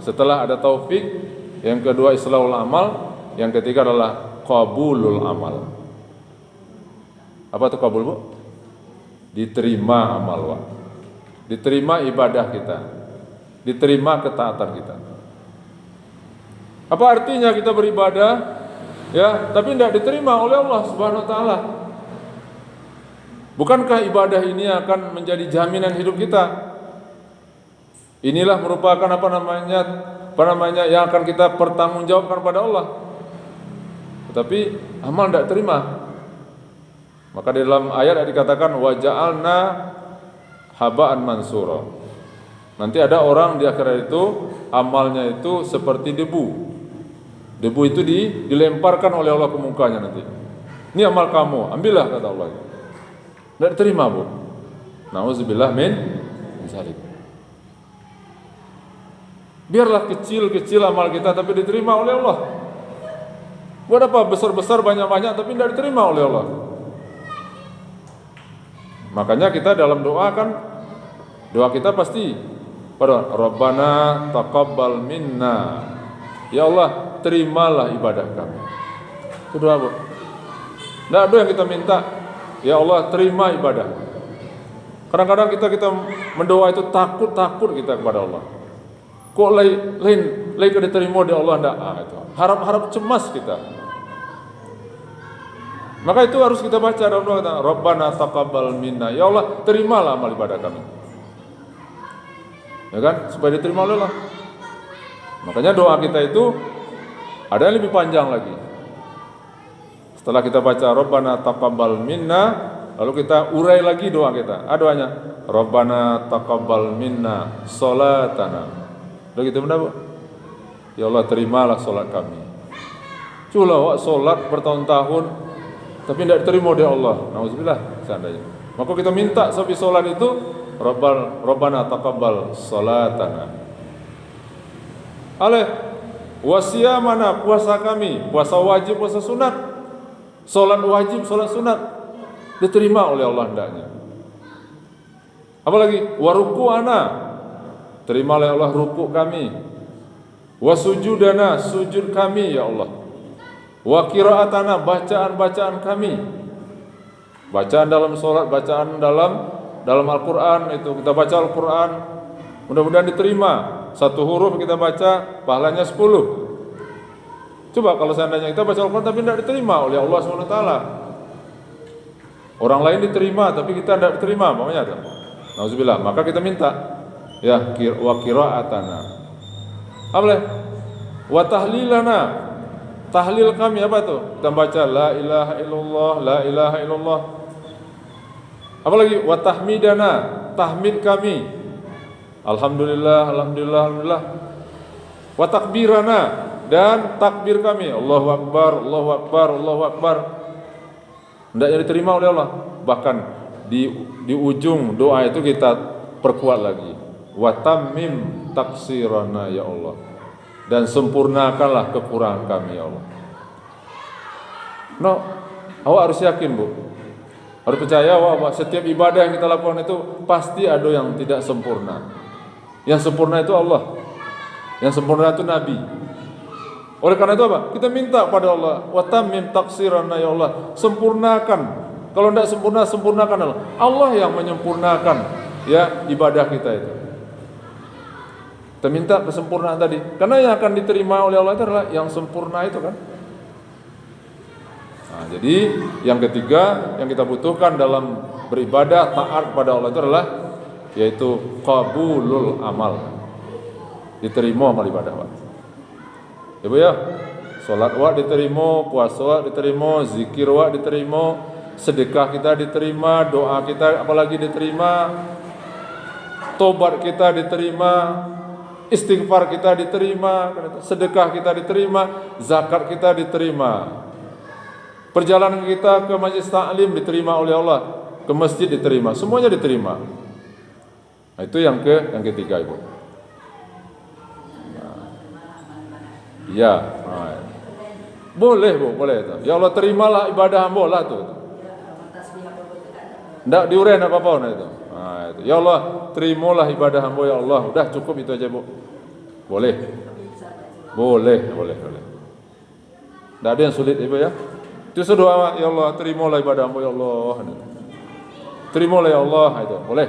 Setelah ada taufik, yang kedua islahul amal, yang ketiga adalah qabulul amal. Apa itu qabul, Bu? Diterima amal, Pak. Diterima ibadah kita. Diterima ketaatan kita. Apa artinya kita beribadah ya, tapi tidak diterima oleh Allah Subhanahu wa taala? Bukankah ibadah ini akan menjadi jaminan hidup kita? Inilah merupakan apa namanya yang akan kita pertanggungjawabkan pada Allah. Tetapi amal tidak terima. Maka di dalam ayat dikatakan wa ja'alna haba'an mansura. Nanti ada orang di akhirat itu amalnya itu seperti debu. Debu itu dilemparkan oleh Allah ke mukanya nanti. Ini amal kamu, ambillah kata Allah. Tidak diterima, Bu. Nauzubillah min zalik. Biarlah kecil-kecil amal kita tapi diterima oleh Allah. Buat apa besar-besar banyak-banyak tapi tidak diterima oleh Allah? Makanya kita dalam doa kan, doa kita pasti pada Rabbana taqabbal minna. Ya Allah, terimalah ibadah kami. Itu doa, Bu. Tidak ada yang kita minta, ya Allah terima ibadah. Kadang-kadang kita mendoa itu takut kita kepada Allah. Kok lain kada diterima di Allah ndak? Itu harap cemas kita. Maka itu harus kita baca dalam doa kita, Rabbana taqabbal minna. Ya Allah, terimalah amal ibadah kami. Ya kan? Supaya diterima oleh Allah. Makanya doa kita itu ada yang lebih panjang lagi. Setelah kita baca Rabbana taqabbal minna, lalu kita urai lagi doa kita. Doanya Rabbana taqabbal minna sholatana. Udah gitu benar, Bu? Ya Allah, terimalah solat kami. Culah wak solat bertahun-tahun tapi tidak diterima oleh Allah. Nauzubillah seandainya. Maka kita minta sampai solat itu Rabbana taqabbal salatana. Wasiyamana, puasa kami, puasa wajib, puasa sunat. Solat wajib, solat sunat diterima oleh Allah hendaknya. Apalagi waruku'ana, terima oleh Allah rukuk kami. Wasujudana, sujud kami ya Allah. Wa qiraatana, bacaan-bacaan kami. Bacaan dalam salat, bacaan dalam Al-Qur'an itu kita baca Al-Qur'an, mudah-mudahan diterima. Satu huruf kita baca pahalanya 10. Coba kalau seandainya kita baca Al-Qur'an tapi tidak diterima oleh Allah SWT. Orang lain diterima tapi kita tidak diterima, makanya ada. Nauzubillah, maka kita minta ya wa qiraatana. Apa? Wa tahlilana. Tahlil kami apa tuh? Kita baca la ilaha illallah, la ilaha illallah. Apalagi wa tahmidana, tahmid kami. Alhamdulillah, alhamdulillah, alhamdulillah. Wa takbirana, dan takbir kami. Allahu akbar, Allahu akbar, Allahu akbar. Hendaknya diterima oleh Allah. Bahkan di ujung doa itu kita perkuat lagi. Wa tammim taksirana ya Allah. Dan sempurnakanlah kekurangan kami ya Allah. Awak harus yakin, Bu. Harus percaya bahwa setiap ibadah yang kita lakukan itu pasti ada yang tidak sempurna. Yang sempurna itu Allah. Yang sempurna itu Nabi. Oleh karena itu apa? Kita minta pada Allah, wa tammim taksirana ya Allah, sempurnakan. Kalau tidak sempurna, sempurnakan Allah. Allah yang menyempurnakan ya ibadah kita itu. Kita minta kesempurnaan tadi. Karena yang akan diterima oleh Allah itu adalah yang sempurna itu kan. Nah, jadi yang ketiga yang kita butuhkan dalam beribadah taat kepada Allah itu adalah yaitu qabulul amal. Diterima amal ibadah, Pak. Ibu ya, salat wa diterima, puasa wa diterima, zikir wa diterima, sedekah kita diterima, doa kita apalagi diterima, tobat kita diterima, istighfar kita diterima, sedekah kita diterima, zakat kita diterima. Perjalanan kita ke majlis ta'lim diterima oleh Allah, ke masjid diterima, semuanya diterima. Nah, itu yang ketiga, Ibu. Ya, boleh, Bu, boleh itu. Ya Allah, terimalah ibadah hamba lah tuh. Enggak diurai apa-apa nah itu. Nah, itu. Ya Allah, terimalah ibadah hamba ya Allah. Udah cukup itu aja, Bu. Boleh. Boleh. Tidak ada yang sulit Ibu ya. Itu doa, ya Allah, terimalah ibadahmu ya Allah. Terimalah ya Allah, itu boleh.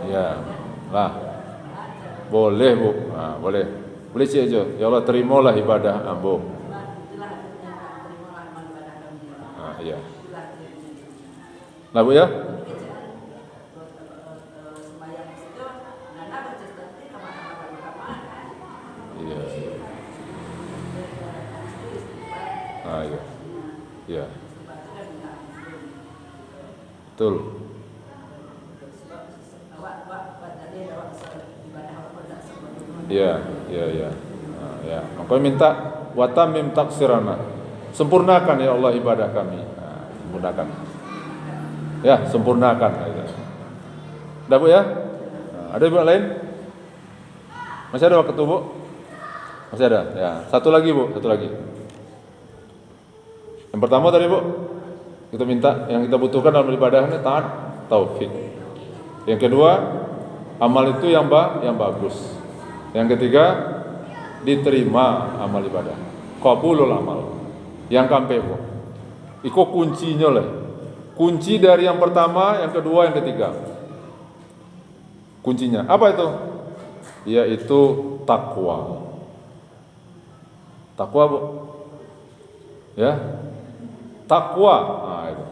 Ya, lah. Boleh Bu, nah, boleh. Boleh sih aja. Ya Allah, terimalah ibadah ambo. Nah, iya. Nah Bu ya. Iya. Ah, iya. Iya. Betul. Iya. Nah, ya. Maka minta watamim taksirana. Sempurnakan ya Allah ibadah kami. Nah, sempurnakan. Ya, sempurnakan. Dah Bu ya. Nah, ada ibu lain? Masih ada waktu Bu? Masih ada. Ya, satu lagi Bu, satu lagi. Yang pertama tadi Bu, kita minta yang kita butuhkan dalam ibadah ini taat, taufik. Yang kedua, amal itu yang bagus. Yang ketiga, diterima amal ibadah. Qabulul amal. Yang kampe Bu. Iko kuncinya lah. Kunci dari yang pertama, yang kedua, yang ketiga. Kuncinya apa itu? Yaitu takwa. Takwa Bu. Ya. Takwa. Nah, itu.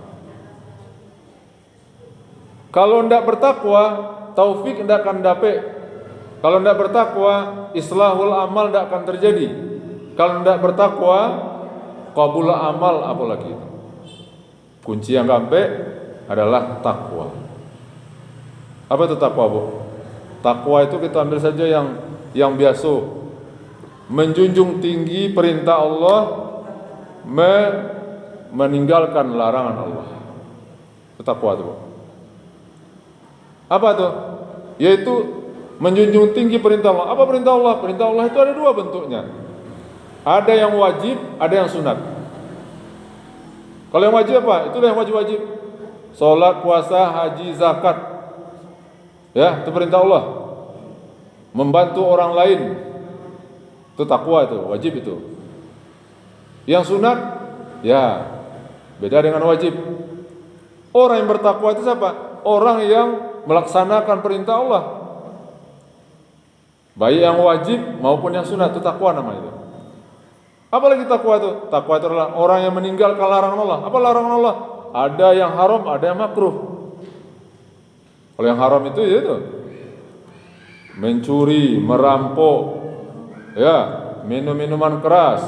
Kalau tidak bertakwa, taufik tidak akan dapat. Kalau tidak bertakwa, islahul amal tidak akan terjadi. Kalau tidak bertakwa, qabul amal apalagi itu. Kunci yang sampai adalah takwa. Apa itu takwa Bu? Takwa itu kita ambil saja yang biasa. Menjunjung tinggi perintah Allah, meninggalkan larangan Allah. Itu takwa itu Bu. Apa itu? Yaitu menjunjung tinggi perintah Allah. Apa perintah Allah? Perintah Allah itu ada dua bentuknya. Ada yang wajib, ada yang sunat. Kalau yang wajib apa? Itulah yang wajib-wajib. Salat, puasa, haji, zakat. Ya, itu perintah Allah. Membantu orang lain. Itu takwa itu, wajib itu. Yang sunat, ya beda dengan wajib. Orang yang bertakwa itu siapa? Orang yang melaksanakan perintah Allah. Baik yang wajib maupun yang sunat, itu takwa namanya itu. Apalagi takwa itu? Takwa itu adalah orang yang meninggalkan larangan Allah. Apa larangan Allah? Ada yang haram, ada yang makruh. Kalau yang haram itu ya itu mencuri, merampok, ya, minum minuman keras,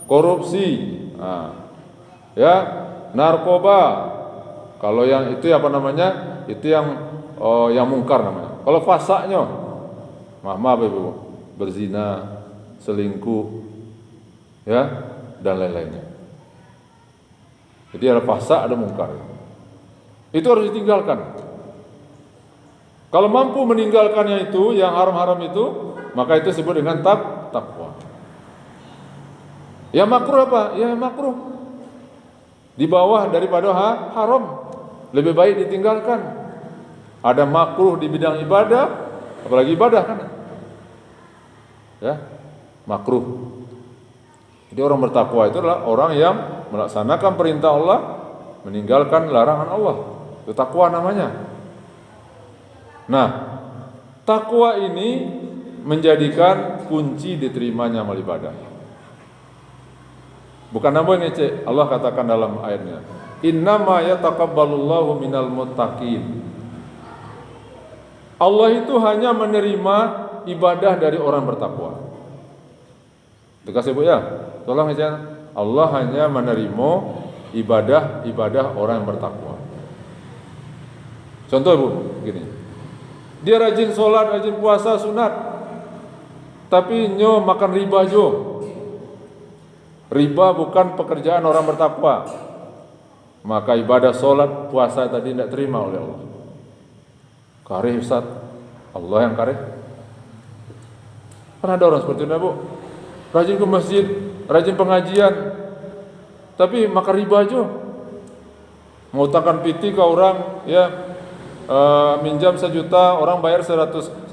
korupsi, ya, narkoba. Kalau yang itu apa namanya? Itu yang mungkar namanya. Kalau fasaknya, maaf Ibu, berzina, selingkuh, ya, dan lain-lainnya. Jadi ada fasak, ada mungkar. Itu harus ditinggalkan. Kalau mampu meninggalkannya itu, yang haram-haram itu, maka itu disebut dengan takwa. Yang makruh apa? Ya makruh. Di bawah daripada haram. Lebih baik ditinggalkan. Ada makruh di bidang ibadah, apalagi ibadah kan? Ya, makruh. Jadi orang bertakwa itu adalah orang yang melaksanakan perintah Allah, meninggalkan larangan Allah. Itu takwa namanya. Nah, takwa ini menjadikan kunci diterimanya amal ibadah. Bukan nama yang ngecek. Allah katakan dalam ayatnya, innama yataqabbalullahu minal muttaqin. Allah itu hanya menerima ibadah dari orang bertakwa. Dikasih Bu ya. Tolong ngecek. Allah hanya menerima ibadah orang yang bertakwa. Contoh Bu, gini. Dia rajin sholat, rajin puasa, sunat, tapi makan riba jo. Riba bukan pekerjaan orang bertakwa. Maka ibadah sholat, puasa tadi tidak terima oleh Allah. Karih Ustaz, Allah yang karih. Pernah ada orang seperti itu Bu, rajin ke masjid, rajin pengajian, tapi makan riba jo. Mengutangkan piti ke orang, ya, minjam 1 juta, orang bayar 1.100.000,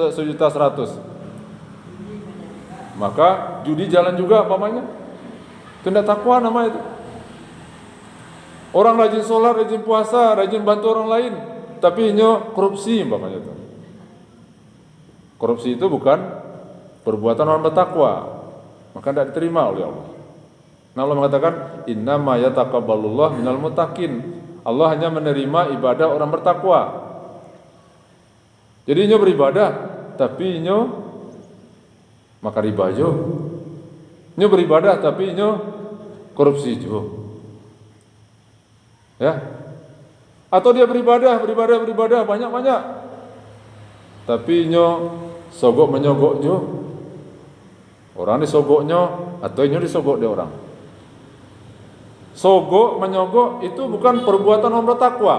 maka judi jalan juga umpamanya. Itu tidak takwa nama itu. Orang rajin sholat, rajin puasa, rajin bantu orang lain, tapi nyo korupsi umpamanya itu. Korupsi itu bukan perbuatan orang bertakwa, maka tidak diterima oleh Allah. Nah, Allah mengatakan innama yataqabbalullah minal muttaqin. Allah hanya menerima ibadah orang bertakwa. Jadi nyo beribadah, tapi nyo maka riba jo. Nyo beribadah tapi nyo korupsi jo. Ya. Atau dia beribadah banyak-banyak. Tapi nyo sogok menyogok jo. Orang disogoknya atau nyo disogok dia orang. Sogok menyogok itu bukan perbuatan orang bertakwa.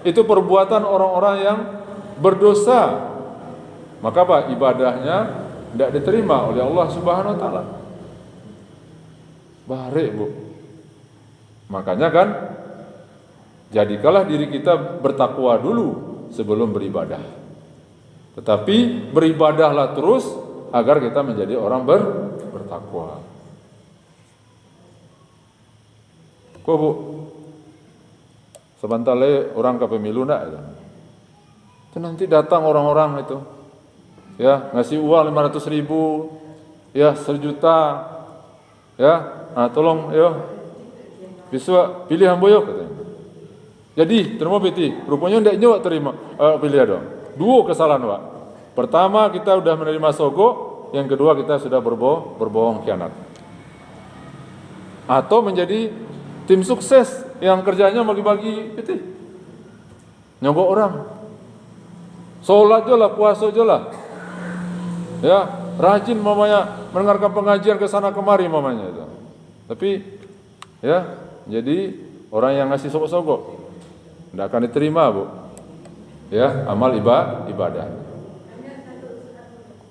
Itu perbuatan orang-orang yang berdosa. Maka apa? Ibadahnya tidak diterima oleh Allah Subhanahu wa taala. Barik, Bu. Makanya kan jadikanlah diri kita bertakwa dulu sebelum beribadah. Tetapi beribadahlah terus agar kita menjadi orang bertakwa. Kok, Bu? Sebentar lagi orang ke pemilu enggak itu? Itu nanti datang orang-orang itu. Ya, ngasih uang 500.000, ya 1 juta, ya, tolong, yo, bisa pilih amboyo katanya. Jadi terima piti, rupanya ndak nyo terima, pilih dong. Dua kesalahan, Pak. Pertama kita sudah menerima sogok, yang kedua kita sudah berbohong khianat. Atau menjadi tim sukses yang kerjanya bagi-bagi piti, nyogok orang. Sholat je lah, puasa je lah. Ya, rajin mamanya mendengarkan pengajian ke sana kemari mamanya itu. Tapi ya, jadi orang yang ngasih sogok-sogok tidak akan diterima, Bu. Ya, amal ibadah.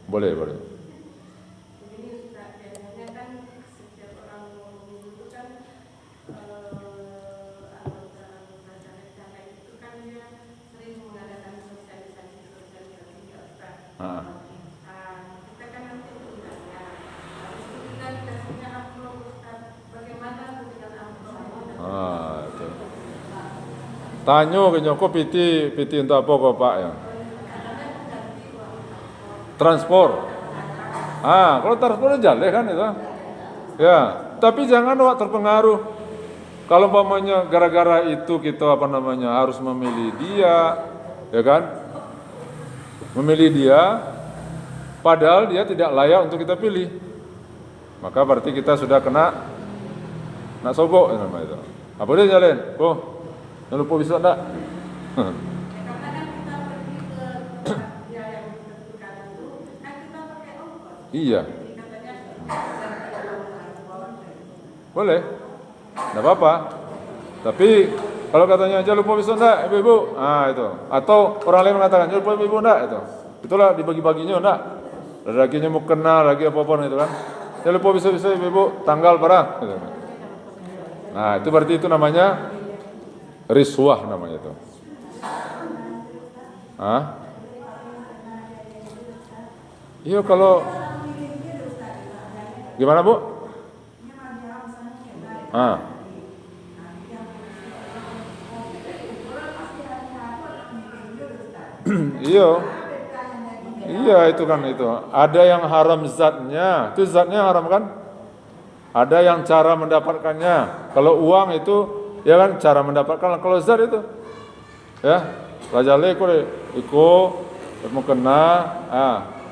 Boleh. Tanyo ke nyoko piti untuk apa kok Pak ya? Transport. Kalau transport jalan kan itu. Ya, tapi jangan awak terpengaruh. Kalau umpamanya gara-gara itu kita harus memilih dia, ya kan? Memilih dia, padahal dia tidak layak untuk kita pilih. Maka berarti kita sudah kena sogok namanya itu. Apa dia jalan? Jangan lupa bisa enggak? Iya. Boleh. Enggak apa-apa. Tapi kalau katanya jangan lupa bisa enggak, Ibu? Itu. Atau orang lain mengatakan jangan lupa Ibu enggak itu. Itulah dibagi-baginya enggak. Lagi mau kenal lagi apa-apa itu kan. Jangan lupa bisa Ibu tanggal barang gitu. Nah, itu berarti itu namanya riswah namanya itu. Iya kalau gimana, Bu? Iya itu kan itu. Ada yang haram zatnya, itu zatnya haram kan? Ada yang cara mendapatkannya. Kalau uang itu ya kan cara mendapatkan, kalau zat itu ya rajale iko mau kena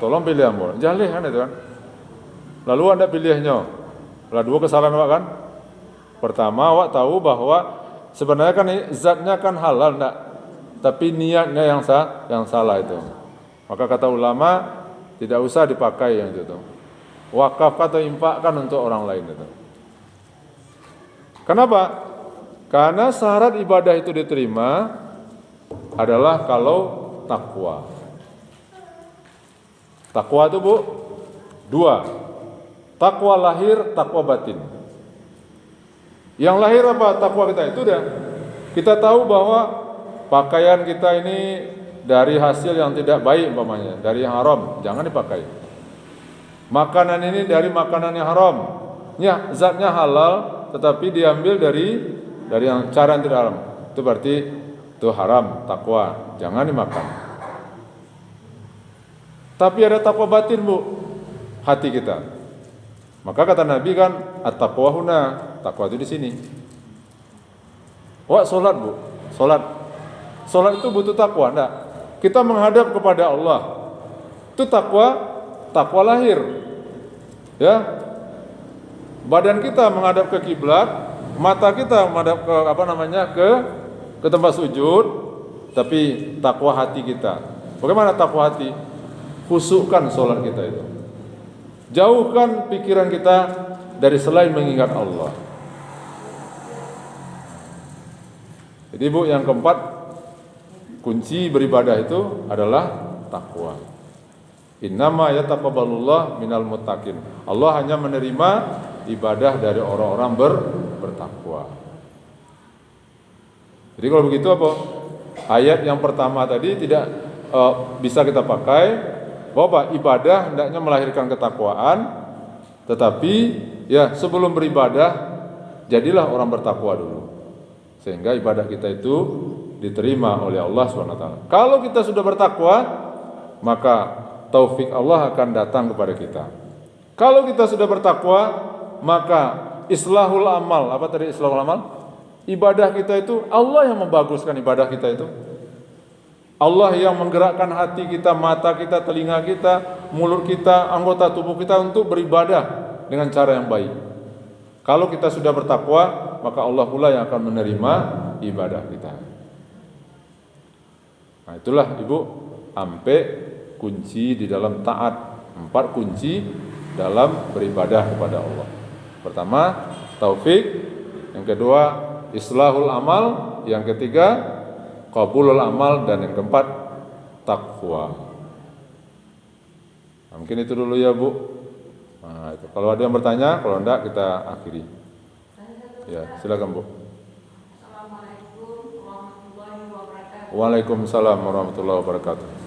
tolong pilih ambo jaleh kan itu kan. Lalu Anda pilihnya lah dua kesalahan awak kan. Pertama awak tahu bahwa sebenarnya kan zatnya kan halal enggak, tapi niatnya yang salah itu. Maka kata ulama tidak usah dipakai yang itu tuh. Wakaf atau infakkan untuk orang lain itu. Kenapa? Karena syarat ibadah itu diterima adalah kalau takwa. Takwa itu, Bu, dua. Takwa lahir, takwa batin. Yang lahir apa? Takwa kita itu dia Kita tahu bahwa pakaian kita ini dari hasil yang tidak baik umpamanya, dari yang haram, jangan dipakai. Makanan ini dari makanan yang haram. Ya, zatnya halal tetapi diambil dari yang cara yang tidak haram. Itu berarti itu haram, takwa, jangan dimakan. Tapi ada takwa batin, Bu, hati kita. Maka kata Nabi kan, at-taqwa huna, takwa itu di sini. Wah, salat, Bu. Salat itu butuh takwa, enggak? Kita menghadap kepada Allah. Itu takwa lahir. Ya. Badan kita menghadap ke kiblat, mata kita menghadap ke tempat sujud, tapi takwa hati kita. Bagaimana takwa hati? Khusukkan salat kita itu. Jauhkan pikiran kita dari selain mengingat Allah. Jadi Bu, yang keempat, kunci beribadah itu adalah takwa. Innama yataqabbalullah minal muttaqin. Allah hanya menerima ibadah dari orang-orang bertakwa. Jadi kalau begitu apa? Ayat yang pertama tadi tidak bisa kita pakai bahwa ibadah hendaknya melahirkan ketakwaan, tetapi ya sebelum beribadah jadilah orang bertakwa dulu. Sehingga ibadah kita itu diterima oleh Allah SWT. Kalau kita sudah bertakwa, maka taufik Allah akan datang kepada kita. Kalau kita sudah bertakwa, maka islahul amal. Apa tadi islahul amal? Ibadah kita itu Allah yang membaguskan ibadah kita itu. Allah yang menggerakkan hati kita, mata kita, telinga kita, mulut kita, anggota tubuh kita untuk beribadah dengan cara yang baik. Kalau kita sudah bertakwa, maka Allah pula yang akan menerima ibadah kita. Nah, itulah Ibu, ampe kunci di dalam taat. 4 kunci dalam beribadah kepada Allah. Pertama, taufik. Yang kedua, islahul amal. Yang ketiga, qabulul amal. Dan yang keempat, takwa. Nah, mungkin itu dulu ya Bu. Nah, itu. Kalau ada yang bertanya, kalau enggak kita akhiri. Ya, silakan Bu. Assalamualaikum warahmatullahi wabarakatuh. Waalaikumsalam warahmatullahi wabarakatuh.